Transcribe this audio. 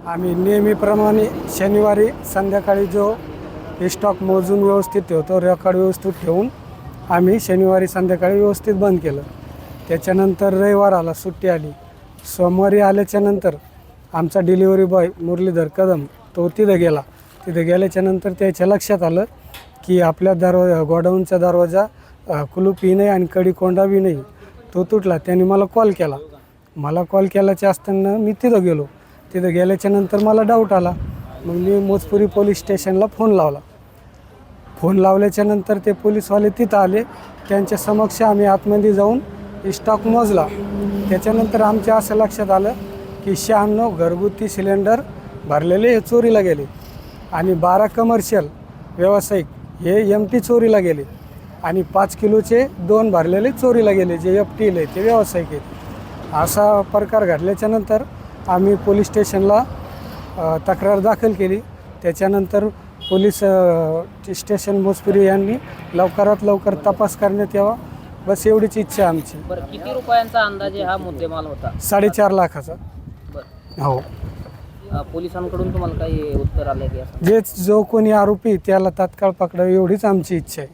आम्ही नेहमीप्रमाणे शनिवारी संध्याकाळी जो स्टॉक मोजून व्यवस्थित ठेवतो, रेकॉर्ड व्यवस्थित ठेवून आम्ही शनिवारी संध्याकाळी व्यवस्थित बंद केलं. त्याच्यानंतर रविवार आला, सुट्टी आली. सोमवारी आल्याच्यानंतर आमचा डिलिव्हरी बॉय मुरलीधर कदम तो तिथं गेला. तिथं गेल्याच्यानंतर त्याच्या लक्षात आलं की आपल्या गोडाऊनचा दरवाजा कुलूपही नाही आणि कडीकोंडा बी नाही, तो तुटला. त्याने मला कॉल केला. मला कॉल केल्याच्या असताना मी तिथं गेलो. तिथं गेल्याच्यानंतर मला डाऊट आला. मग मी मोजपुरी पोलीस स्टेशनला फोन लावला. फोन लावल्याच्यानंतर ते पोलीसवाले तिथं आले. त्यांच्या समक्ष आम्ही आतमध्ये जाऊन स्टॉक मोजला. त्याच्यानंतर आमच्या असं लक्षात आलं की 96 घरगुती सिलेंडर भरलेले हे चोरीला गेले आणि 12 कमर्शियल व्यावसायिक हे एमटी चोरीला गेले आणि 5 किलोचे 2 भरलेले चोरीला गेले, जे FT ते व्यावसायिक आहेत. असा प्रकार घडल्याच्यानंतर आम्ही पोलीस स्टेशनला तक्रार दाखल केली. त्याच्यानंतर पोलीस स्टेशन मोजपुरी यांनी लवकरात लवकर तपास करण्यात यावा, बस एवढीच इच्छा आमची. बरं, किती रुपयांचा अंदाजे हा मुद्देमाल होता? 4.5 लाखाचा. बरं, हो. पोलिसांकडून तुम्हाला काही उत्तर आलं की असं? जो कोणी आरोपी त्याला तात्काळ पकडावे एवढीच आमची इच्छा आहे.